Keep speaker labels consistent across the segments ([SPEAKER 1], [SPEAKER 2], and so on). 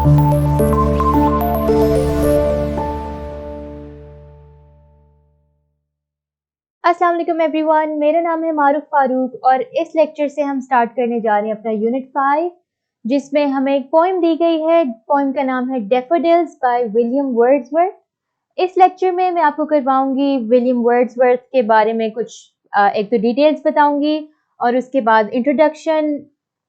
[SPEAKER 1] अस्सलाम वालेकुम एवरीवन, मेरा नाम है मारूफ फारूक और इस लेक्चर से हम स्टार्ट करने जा रहे हैं अपना यूनिट 5, जिसमें हमें एक पोइम दी गई है। पोइम का नाम है डैफोडिल्स बाय विलियम वर्ड्सवर्थ। इस लेक्चर में मैं आपको करवाऊंगी विलियम वर्ड्सवर्थ के बारे में कुछ एक तो डिटेल्स बताऊंगी और उसके बाद इंट्रोडक्शन,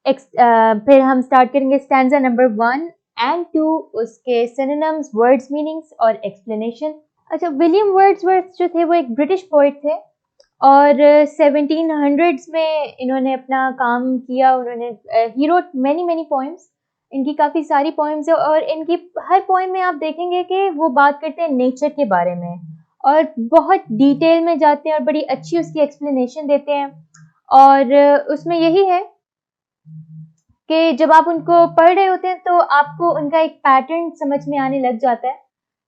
[SPEAKER 1] फिर हम स्टार्ट करेंगे स्टैंजा नंबर 1 एंड 2, उसके सिनोनिम्स, वर्ड्स, मीनिंग्स और एक्सप्लेनेशन। अच्छा, विलियम वर्ड्सवर्थ जो थे वो एक ब्रिटिश पोइट थे और 1700s में इन्होंने अपना काम किया। उन्होंने ही रोट मैनी पोएम्स। इनकी काफ़ी सारी पोएम्स है और इनकी हर पोएम में आप देखेंगे कि वो बात करते हैं नेचर के बारे में और बहुत डिटेल में जाते हैं और बड़ी अच्छी उसकी एक्सप्लेनेशन देते हैं। और उसमें यही है कि जब आप उनको पढ़ रहे होते हैं तो आपको उनका एक पैटर्न समझ में आने लग जाता है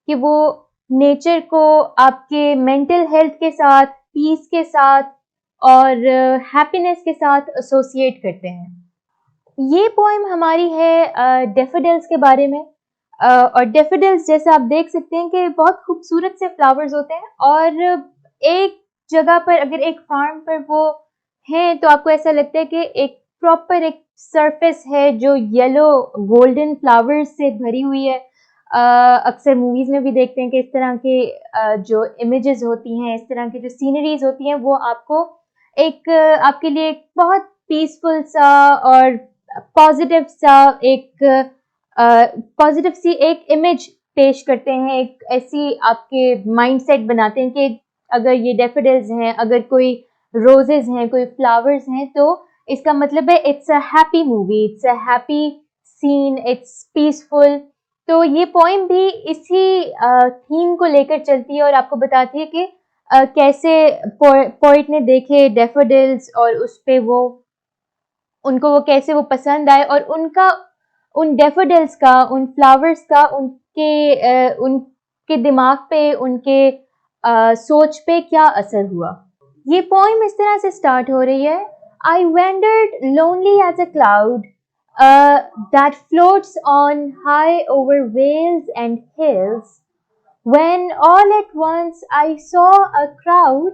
[SPEAKER 1] कि वो नेचर को आपके मेंटल हेल्थ के साथ, पीस के साथ और हैप्पीनेस के साथ एसोसिएट करते हैं। ये पोएम हमारी है डैफोडिल्स के बारे में। और डैफोडिल्स जैसा आप देख सकते हैं कि बहुत खूबसूरत से फ्लावर्स होते हैं और एक जगह पर, अगर एक फार्म पर वो हैं तो आपको ऐसा लगता है कि एक प्रॉपर एक सरफेस है जो येलो गोल्डन फ्लावर्स से भरी हुई है। अक्सर मूवीज़ में भी देखते हैं कि इस तरह के जो इमेजेस होती हैं, इस तरह की जो सीनरीज होती हैं, वो आपको एक आपके लिए एक बहुत पीसफुल सा और पॉजिटिव सा एक पॉजिटिव सी एक इमेज पेश करते हैं। एक ऐसी आपके माइंडसेट बनाते हैं कि अगर ये डैफोडिल्स हैं, अगर कोई रोजेज हैं, कोई फ्लावर्स हैं, तो इसका मतलब है it's a happy movie, it's a happy scene, it's peaceful. तो ये पोएम भी इसी थीम को लेकर चलती है और आपको बताती है कि कैसे पोइट ने देखे डैफोडिल्स और उस पे वो उनको वो कैसे वो पसंद आए और उनका उन डैफोडिल्स का, उन फ्लावर्स का उनके दिमाग पे, उनके सोच पे क्या असर हुआ। ये पोएम इस तरह से स्टार्ट हो रही है। I wandered lonely as a cloud that floats on high over vales and hills, when all at once I saw a crowd,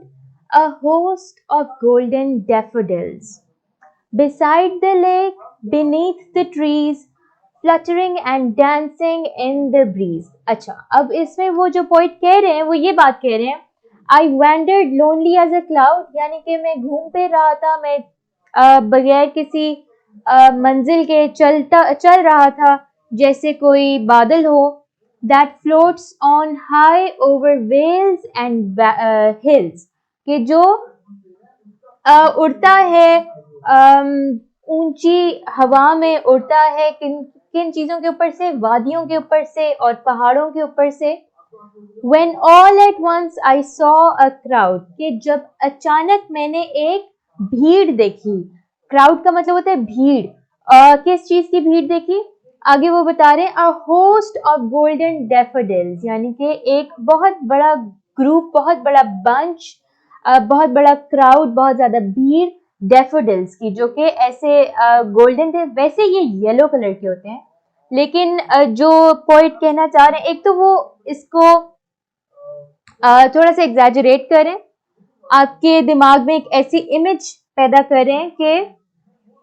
[SPEAKER 1] a host of golden daffodils, beside the lake, beneath the trees, fluttering and dancing in the breeze. अच्छा, अब इसमें वो जो poet कह रहे हैं वो ये बात कह रहे हैं, I wandered lonely as a cloud, यानी कि मैं घूम फिर रहा था, मैं बगैर किसी मंजिल के चल रहा था जैसे कोई बादल हो। That floats on high over vales and hills, कि जो उड़ता है ऊंची हवा में, उड़ता है किन किन चीजों के ऊपर से, वादियों के ऊपर से और पहाड़ों के ऊपर से। When all at once I saw a crowd, कि जब अचानक मैंने एक भीड़ देखी। क्राउड का मतलब होता है भीड़। किस चीज की भीड़ देखी? आगे वो बता रहे हैं, a host of golden daffodils, यानी कि एक बहुत बड़ा ग्रुप, बहुत बड़ा बंच, बहुत बड़ा क्राउड, बहुत ज्यादा भीड़ डैफोडिल्स की, जो कि ऐसे गोल्डन थे। वैसे ये येलो कलर के होते हैं, लेकिन जो पोइट कहना चाह रहे हैं, एक तो वो इसको थोड़ा सा एग्जैजरेट करें, आपके दिमाग में एक ऐसी इमेज पैदा करें कि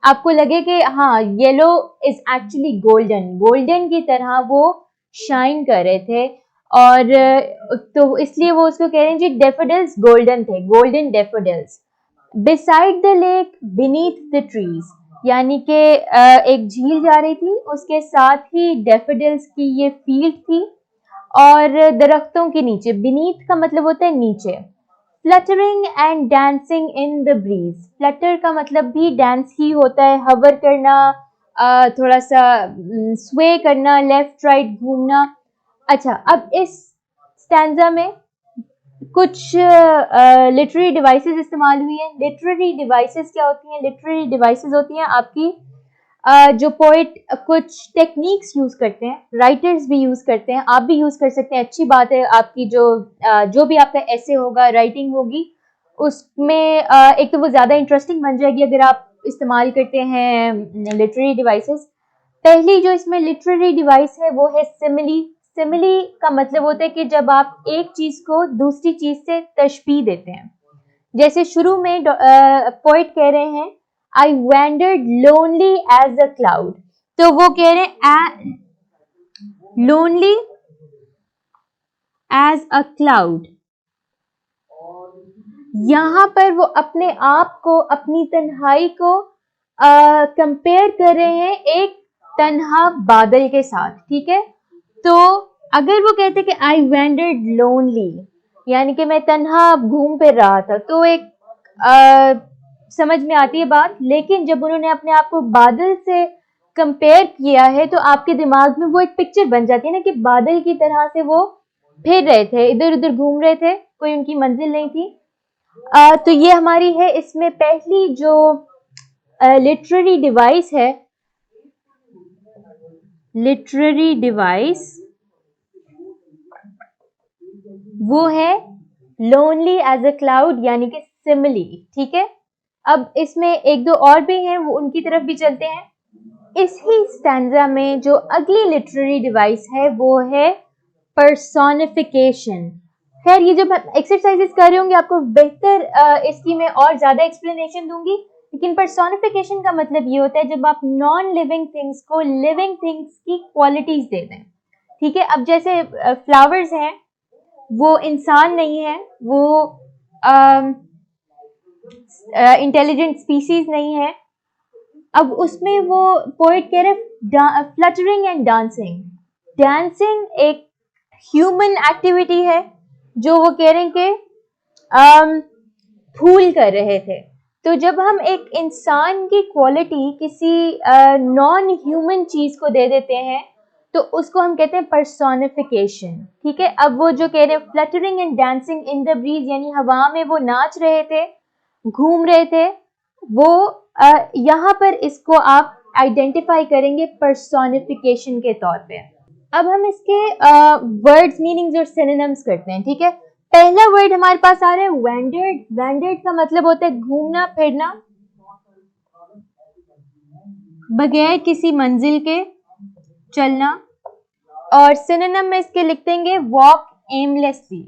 [SPEAKER 1] आपको लगे कि हाँ, yellow is actually golden, golden की तरह वो शाइन कर रहे थे। और तो इसलिए वो उसको कह रहे हैं जी डैफोडिल्स गोल्डन थे, golden daffodils. Beside the lake, beneath the trees, यानी कि एक झील जा रही थी, उसके साथ ही डैफोडिल्स की ये फील्ड थी और दरख्तों के नीचे। बीनीथ का मतलब होता है नीचे। Fluttering and dancing in the breeze, Flutter का मतलब भी डांस ही होता है, हवर करना, थोड़ा सा स्वे करना, लेफ्ट राइट घूमना। अच्छा, अब इस स्टैंजा में कुछ लिटरेरी डिवाइसेस इस्तेमाल हुई हैं। लिटरेरी डिवाइसेस क्या होती हैं? लिटरेरी डिवाइसेस होती हैं आपकी जो पोइट कुछ टेक्निक्स यूज करते हैं, राइटर्स भी यूज करते हैं, आप भी यूज कर सकते हैं। अच्छी बात है, आपकी जो भी आपका ऐसे होगा, राइटिंग होगी, उसमें एक तो वो ज्यादा इंटरेस्टिंग बन जाएगी अगर आप इस्तेमाल करते हैं लिटरेरी डिवाइसेस। पहली जो इसमें लिटरेरी डिवाइस है वो है सिमिली। सिमिली का मतलब होता है कि जब आप एक चीज को दूसरी चीज से तशबीह देते हैं। जैसे शुरू में पोइट कह रहे हैं I wandered lonely as a cloud, तो वो कह रहे हैं लोनली एज अ क्लाउड। यहां पर वो अपने आप को, अपनी तन्हाई को कंपेयर कर रहे हैं एक तन्हा बादल के साथ, ठीक है। तो अगर वो कहते कि आई वैंडर्ड लोनली, यानी कि मैं तन्हा घूम फिर रहा था, तो एक समझ में आती है बात। लेकिन जब उन्होंने अपने आप को बादल से कंपेयर किया है तो आपके दिमाग में वो एक पिक्चर बन जाती है ना, कि बादल की तरह से वो फिर रहे थे, इधर उधर घूम रहे थे, कोई उनकी मंजिल नहीं थी। तो ये हमारी है इसमें पहली जो लिटरेरी डिवाइस है, लिटरेरी डिवाइस वो है लोनली एज अ क्लाउड, यानी कि सिमिली, ठीक है। अब इसमें एक दो और भी हैं, वो उनकी तरफ भी चलते हैं। इस ही स्टैंजा में जो अगली लिटरेरी डिवाइस है वो है पर्सोनिफिकेशन। खैर ये जो मैं एक्सरसाइजेस कर रही होंगी आपको बेहतर इसकी मैं और ज्यादा एक्सप्लेनेशन दूंगी, लेकिन पर्सोनिफिकेशन का मतलब ये होता है जब आप नॉन लिविंग थिंग्स को लिविंग थिंग्स की क्वालिटीज देते हैं, ठीक है। अब जैसे फ्लावर्स हैं, वो इंसान नहीं है, वो इंटेलिजेंट स्पीसीज नहीं है। अब उसमें वो पोइट कह रहे फ्लटरिंग एंड डांसिंग। डांसिंग एक ह्यूमन एक्टिविटी है जो वो कह रहे हैं कि फूल कर रहे थे। तो जब हम एक इंसान की क्वालिटी किसी नॉन ह्यूमन चीज को दे देते हैं तो उसको हम कहते हैं पर्सोनिफिकेशन, ठीक है। अब वो जो कह रहे हैं fluttering and dancing in the breeze, यानी हवा में वो नाच रहे थे, घूम रहे थे, वो यहाँ पर इसको आप आइडेंटिफाई करेंगे पर्सोनिफिकेशन के तौर पे। अब हम इसके वर्ड्स, मीनिंग्स और सिनोनिम्स करते हैं, ठीक है। पहला वर्ड हमारे पास आ रहा है वैंडर्ड। वैंडर्ड का मतलब होता है घूमना फिरना, बगैर किसी मंजिल के चलना। और सिनोनिम में इसके लिख देंगे वॉक एमलेसली।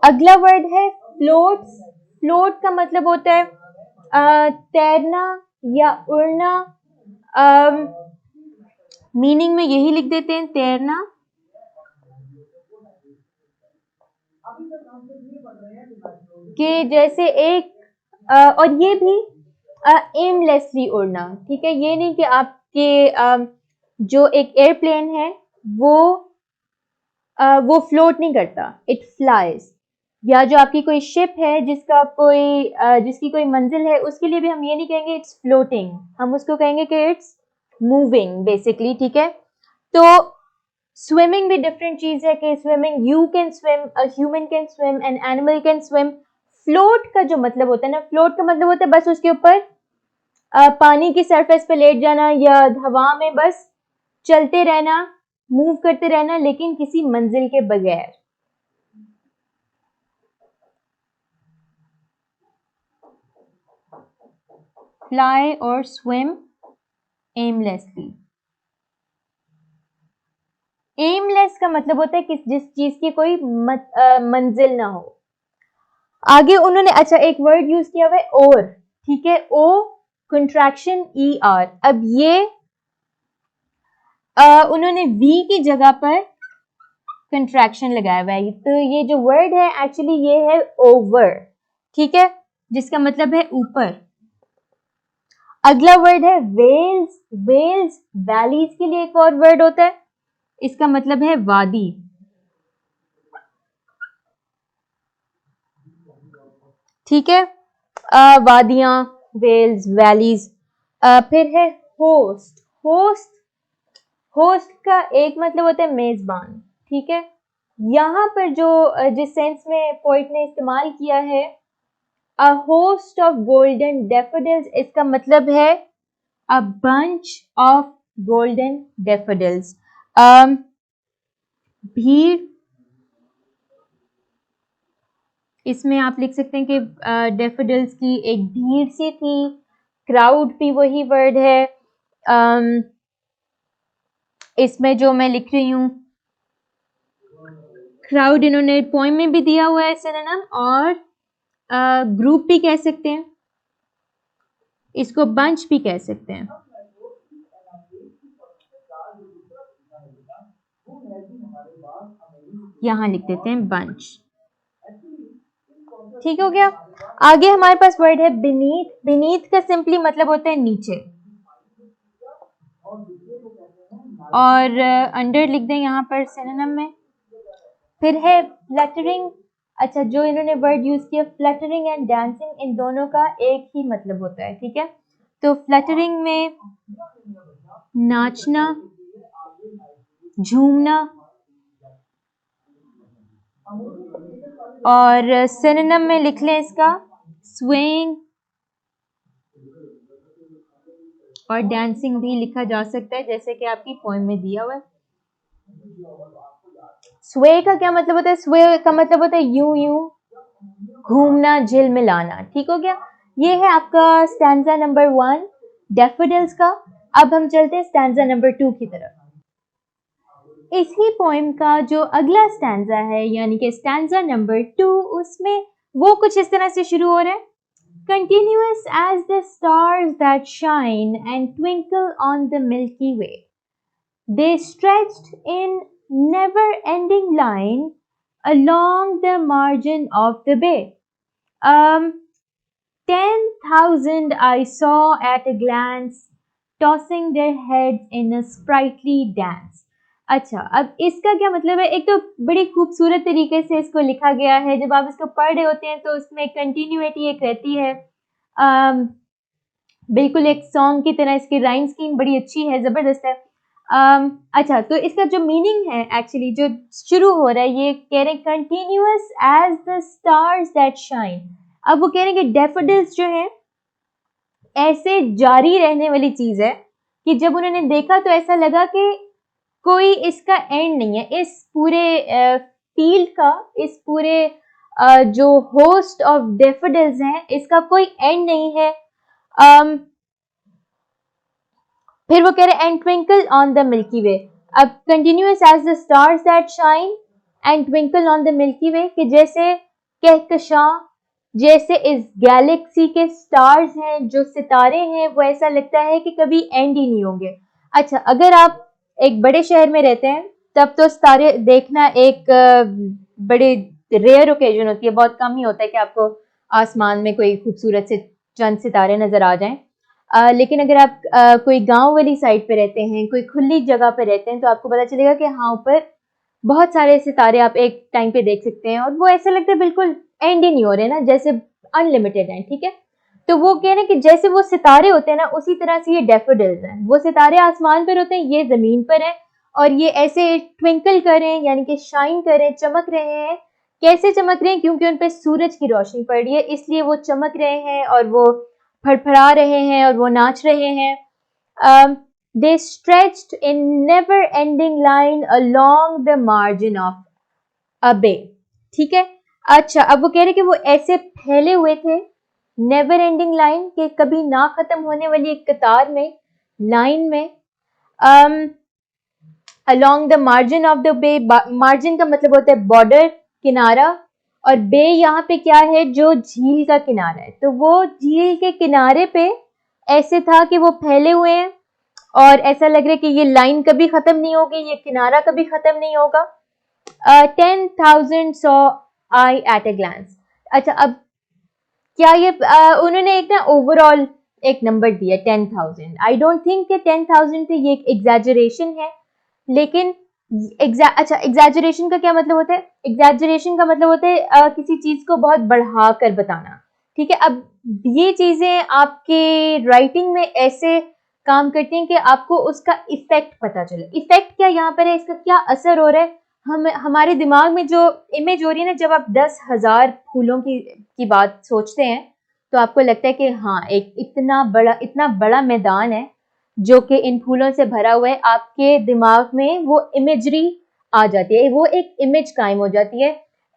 [SPEAKER 1] अगला वर्ड है फ्लोट। फ्लोट का मतलब होता है तैरना या उड़ना। मीनिंग में यही लिख देते हैं तैरना। कि जैसे एक और ये भी एमलेसली उड़ना, ठीक है। ये नहीं कि आपके जो एक एयरप्लेन है वो फ्लोट नहीं करता, इट फ्लाइज। या जो आपकी कोई शिप है जिसकी कोई मंजिल है, उसके लिए भी हम ये नहीं कहेंगे इट्स फ्लोटिंग, हम उसको कहेंगे कि इट्स मूविंग बेसिकली, ठीक है। तो स्विमिंग भी डिफरेंट चीज है कि swimming you can swim, a human can swim, an animal can swim. Float का जो मतलब होता है ना, फ्लोट का मतलब होता है बस उसके ऊपर पानी की सरफेस पे लेट जाना या हवा में बस चलते रहना, मूव करते रहना, लेकिन किसी मंजिल के बगैर। फ्लाई और स्विम एमलेसली। एमलेस का मतलब होता है कि जिस चीज की कोई मंजिल ना हो। आगे उन्होंने अच्छा एक वर्ड यूज किया हुआ है और, ठीक है। ओ कंट्रैक्शन ई आर। अब ये उन्होंने वी की जगह पर कंट्रैक्शन लगाया हुआ है, तो ये जो वर्ड है एक्चुअली ये है ओवर, ठीक है, जिसका मतलब है ऊपर। अगला वर्ड है वेल्स। वेल्स वैलीज के लिए एक और वर्ड होता है, इसका मतलब है वादी, ठीक है। वादियां, वेल्स, वैलीज। फिर है होस्ट। होस्ट, होस्ट का एक मतलब होता है मेजबान, ठीक है। यहाँ पर जो जिस सेंस में पोइट ने इस्तेमाल किया है a host of golden daffodils, इसका मतलब है a bunch of golden daffodils. भीड़, इसमें आप लिख सकते हैं कि डेफोडिल्स की एक भीड़ सी थी, क्राउड भी वही वर्ड है। इसमें जो मैं लिख रही हूँ क्राउड इन्होंने पोएम में भी दिया हुआ है सिनोनिम, और ग्रुप भी कह सकते हैं, इसको बंच भी कह सकते हैं। यहां लिख देते हैं बंच। ठीक हो गया। आगे हमारे पास वर्ड है बीनीथ। बीनीथ का सिंपली मतलब होता है नीचे, और अंडर लिख दें यहाँ पर सिनोनिम में। फिर है फ्लटरिंग। अच्छा, जो इन्होंने वर्ड यूज किया फ्लटरिंग एंड डांसिंग, इन दोनों का एक ही मतलब होता है, ठीक है। तो फ्लटरिंग में नाचना, झूमना, और सिनोनिम में लिख लें इसका स्वेइंग और डांसिंग भी लिखा जा सकता है, जैसे कि आपकी पोएम में दिया हुआ है। स्वे का क्या मतलब होता है? स्वे का मतलब होता है यूं यूं घूमना, झिलमिलाना। ठीक हो गया। ये है आपका स्टैंजा नंबर 1 डैफोडिल्स का। अब हम चलते हैं स्टैंजा नंबर 2 की तरफ। इसी पोएम का जो अगला स्टैंजा है, यानी कि स्टैंजा नंबर 2, उसमें वो कुछ इस तरह से शुरू हो रहा है। Continuous as the stars that shine and twinkle on the Milky Way, they stretched in never-ending line along the margin of the bay. 10,000 I saw at a glance, tossing their heads in a sprightly dance. अच्छा, अब इसका क्या मतलब है? एक तो बड़ी खूबसूरत तरीके से इसको लिखा गया है। जब आप इसको पढ़ रहे होते हैं तो उसमें कंटिन्यूटी एक रहती है, बिल्कुल एक सॉन्ग की तरह। इसकी राइम स्कीम बड़ी अच्छी है, ज़बरदस्त है। अच्छा, तो इसका जो मीनिंग है एक्चुअली जो शुरू हो रहा है, ये कह रहे हैं continuous as the stars that shine. अब वो कह रहे हैं कि डैफोडिल्स जो है ऐसे जारी रहने वाली चीज़ है कि जब उन्होंने देखा तो ऐसा लगा कि कोई इसका एंड नहीं है। इस पूरे फील्ड का, इस पूरे जो होस्ट ऑफ डैफोडिल्स हैं, इसका कोई एंड नहीं है। फिर वो कह रहे and twinkle on the milky way. अब continuous as the stars that shine and twinkle on the milky way, कि जैसे कहकशां, जैसे इस गैलेक्सी के स्टार्स हैं, जो सितारे हैं, वो ऐसा लगता है कि कभी एंड ही नहीं होंगे। अच्छा, अगर आप एक बड़े शहर में रहते हैं तब तो सितारे देखना एक बड़े रेयर ओकेजन होती है, बहुत कम ही होता है कि आपको आसमान में कोई खूबसूरत से चंद सितारे नजर आ जाएं। लेकिन अगर आप कोई गांव वाली साइड पे रहते हैं, कोई खुली जगह पे रहते हैं, तो आपको पता चलेगा कि हाँ, ऊपर बहुत सारे सितारे आप एक टाइम पे देख सकते हैं, और वो ऐसा लगता है बिल्कुल एंड ही नहीं हो रहे ना, जैसे अनलिमिटेड हैं। ठीक है, तो वो कह रहे हैं कि जैसे वो सितारे होते हैं ना, उसी तरह से ये डैफोडिल्स हैं। वो सितारे आसमान पर होते हैं, ये जमीन पर है, और ये ऐसे ट्विंकल कर रहे हैं, यानी कि शाइन कर रहे हैं, चमक रहे हैं। कैसे चमक रहे हैं? क्योंकि उन पर सूरज की रोशनी पड़ रही है, इसलिए वो चमक रहे हैं और वो फड़फड़ा रहे हैं और वो नाच रहे हैं। They stretched in never-ending line along the margin of a bay. ठीक है। अच्छा, अब वो कह रहे कि वो ऐसे फैले हुए थे, नेवर एंडिंग लाइन के कभी ना खत्म होने वाली एक कतार में, लाइन में। along the margin of the bay, margin का मतलब होता है बॉर्डर, किनारा, और बे यहाँ पे क्या है? जो झील का किनारा है। तो वो झील के किनारे पे ऐसे था कि वो फैले हुए हैं, और ऐसा लग रहा है कि ये लाइन कभी खत्म नहीं होगी, ये किनारा कभी खत्म नहीं होगा। 10,000 saw I at a glance. अच्छा, अब क्या ये उन्होंने एक ना ओवरऑल एक नंबर दिया 10,000। आई डोंट थिंक कि 10,000 थे, ये एक एग्जैजरेशन है। लेकिन अच्छा, एग्जैजरेशन का क्या मतलब होता है? एग्जैजरेशन का मतलब होता है किसी चीज को बहुत बढ़ा कर बताना। ठीक है, अब ये चीजें आपके राइटिंग में ऐसे काम करती हैं कि आपको उसका इफेक्ट पता चले। इफेक्ट क्या यहाँ पर है, इसका क्या असर हो रहा है हमारे दिमाग में? जो इमेज हो रही है ना, जब आप 10,000 फूलों की बात सोचते हैं तो आपको लगता है कि हाँ, एक इतना बड़ा मैदान है जो कि इन फूलों से भरा हुआ है। आपके दिमाग में वो इमेजरी आ जाती है, वो एक इमेज कायम हो जाती है।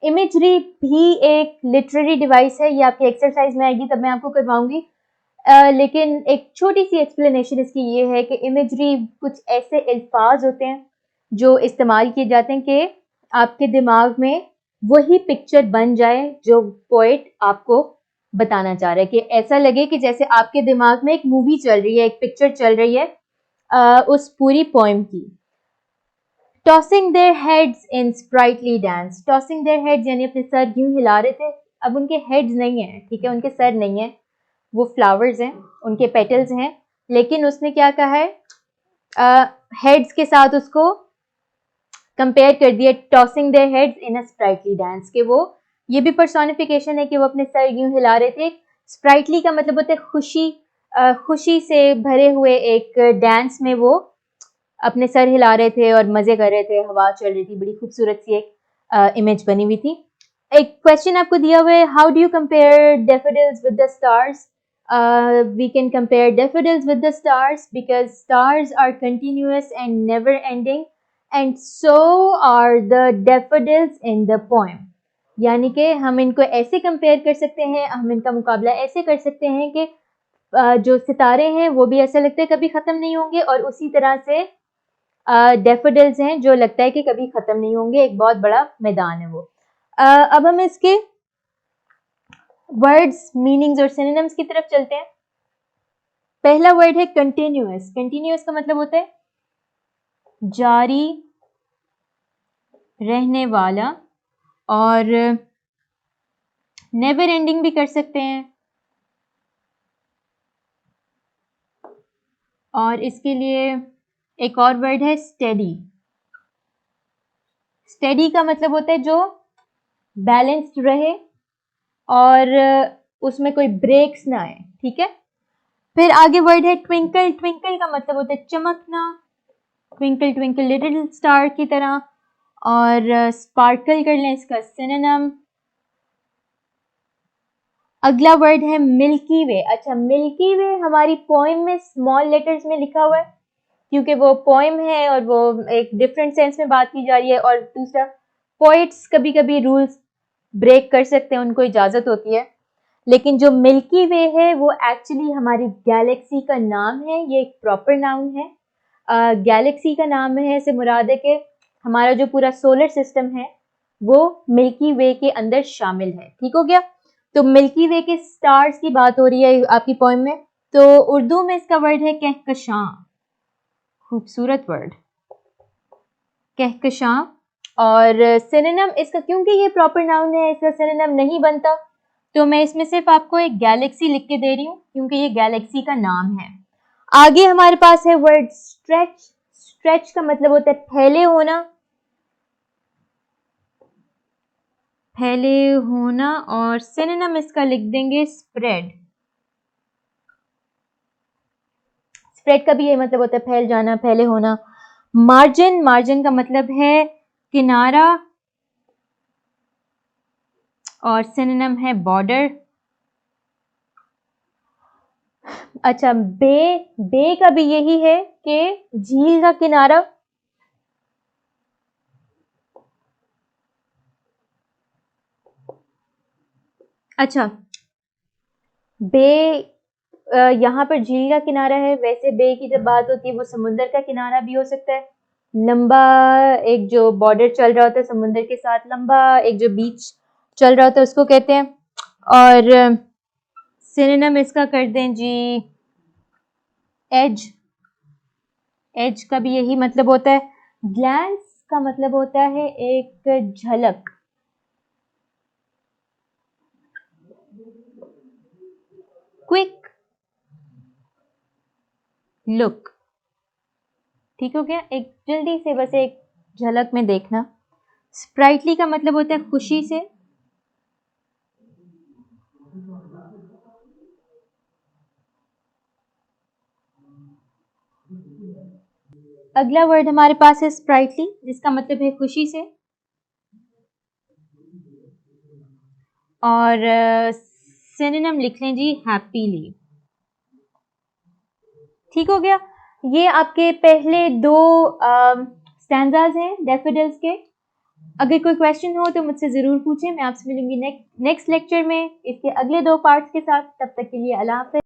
[SPEAKER 1] इमेजरी भी एक लिटरेरी डिवाइस है, ये आपकी एक्सरसाइज में आएगी तब मैं आपको करवाऊंगी। लेकिन एक छोटी सी एक्सप्लेनेशन इसकी ये है कि इमेजरी कुछ ऐसे अल्फाज होते हैं जो इस्तेमाल किए जाते हैं कि आपके दिमाग में वही पिक्चर बन जाए जो पोएट आपको बताना चाह रहा है, कि ऐसा लगे कि जैसे आपके दिमाग में एक मूवी चल रही है, एक पिक्चर चल रही है उस पूरी पोएम की। Tossing their heads in sprightly dance, tossing their heads यानी अपने सर यूं हिला रहे थे। अब उनके हेड्स नहीं है, ठीक है, उनके सर नहीं है, वो फ्लावर्स हैं, उनके पेटल्स हैं, लेकिन उसने क्या कहा है, हेड्स के साथ उसको कंपेयर कर दिया, tossing their heads in a sprightly dance, के वो ये भी पर्सोनिफिकेशन है कि वो अपने सर यूं हिला रहे थे। स्प्राइटली का मतलब होता है खुशी, खुशी से भरे हुए एक डांस में वो अपने सर हिला रहे थे और मजे कर रहे थे, हवा चल रही थी, बड़ी खूबसूरत सी एक इमेज बनी हुई थी। एक क्वेश्चन आपको दिया हुआ है, how do you compare daffodils with the stars? We can compare daffodils with the stars because stars are continuous and never ending, and so are the daffodils in the poem. यानी कि हम इनको ऐसे compare कर सकते हैं, हम इनका मुकाबला ऐसे कर सकते हैं कि जो सितारे हैं वो भी ऐसा लगता है कभी ख़त्म नहीं होंगे, और उसी तरह से डैफोडिल्स हैं जो लगता है कि कभी ख़त्म नहीं होंगे, एक बहुत बड़ा मैदान है वो। अब हम इसके वर्ड्स, मीनिंग्स और सिनोनिम्स की तरफ चलते हैं। पहला वर्ड है कंटिन्यूअस। कंटिन्यूअस का मतलब होता है जारी रहने वाला, और नेवर एंडिंग भी कर सकते हैं, और इसके लिए एक और वर्ड है स्टेडी। स्टेडी का मतलब होता है जो बैलेंस्ड रहे और उसमें कोई ब्रेक्स ना आए, ठीक है। फिर आगे वर्ड है ट्विंकल। ट्विंकल का मतलब होता है चमकना, ट्विंकल ट्विंकल लिटिल स्टार की तरह। और स्पार्कल कर लें इसका सिनोनिम। अगला वर्ड है मिल्की वे। अच्छा, मिल्की वे हमारी पोएम में स्मॉल लेटर्स में लिखा हुआ है क्योंकि वो पोएम है और वो एक डिफरेंट सेंस में बात की जा रही है। और दूसरा, पोइट्स कभी कभी रूल्स ब्रेक कर सकते हैं, उनको इजाज़त होती है। लेकिन जो मिल्की वे है वो एक्चुअली हमारी गैलेक्सी का नाम है, ये एक प्रॉपर नाउन है। गैलेक्सी का नाम है से मुराद है कि हमारा जो पूरा सोलर सिस्टम है वो मिल्की वे के अंदर शामिल है, ठीक हो गया। तो मिल्की वे के स्टार्स की बात हो रही है आपकी पोएम में। तो उर्दू में इसका वर्ड है कहकशां। खूबसूरत वर्ड, कहकशां। और सिनोनिम इसका, क्योंकि ये प्रॉपर नाउन है, इसका सिनोनिम नहीं बनता, तो मैं इसमें सिर्फ आपको एक गैलेक्सी लिख के दे रही हूँ क्योंकि ये गैलेक्सी का नाम है। आगे हमारे पास है वर्ड स्ट्रेच। स्ट्रेच का मतलब होता है फैले होना, फैले होना, और सिनोनिम इसका लिख देंगे स्प्रेड। स्प्रेड का भी ये मतलब होता है फैल जाना, फैले होना। मार्जिन, मार्जिन का मतलब है किनारा, और सिनोनिम है बॉर्डर। अच्छा, बे, बे का भी यही है कि झील का किनारा। अच्छा, बे यहाँ पर झील का किनारा है, वैसे बे की जब बात होती है वो समुद्र का किनारा भी हो सकता है। लंबा एक जो बॉर्डर चल रहा होता है समुद्र के साथ, लंबा एक जो बीच चल रहा होता है उसको कहते हैं। और सिनोनिम इसका कर दें जी एज। एज का भी यही मतलब होता है। ग्लैंस का मतलब होता है एक झलक। क्विक लुक, ठीक हो गया, एक जल्दी से बस एक झलक में देखना। स्प्राइटली का मतलब होता है खुशी से। अगला वर्ड हमारे पास है स्प्राइटली, जिसका मतलब है खुशी से। और सिनोनिम लिख लें जी हैप्पीली, ठीक हो गया। ये आपके पहले दो स्टैंजाज हैं डैफोडिल्स के। अगर कोई क्वेश्चन हो तो मुझसे ज़रूर पूछें। मैं आपसे मिलूंगी नेक्स्ट लेक्चर में इसके अगले 2 पार्ट्स के साथ। तब तक के लिए अल्लाह हाफ़िज़।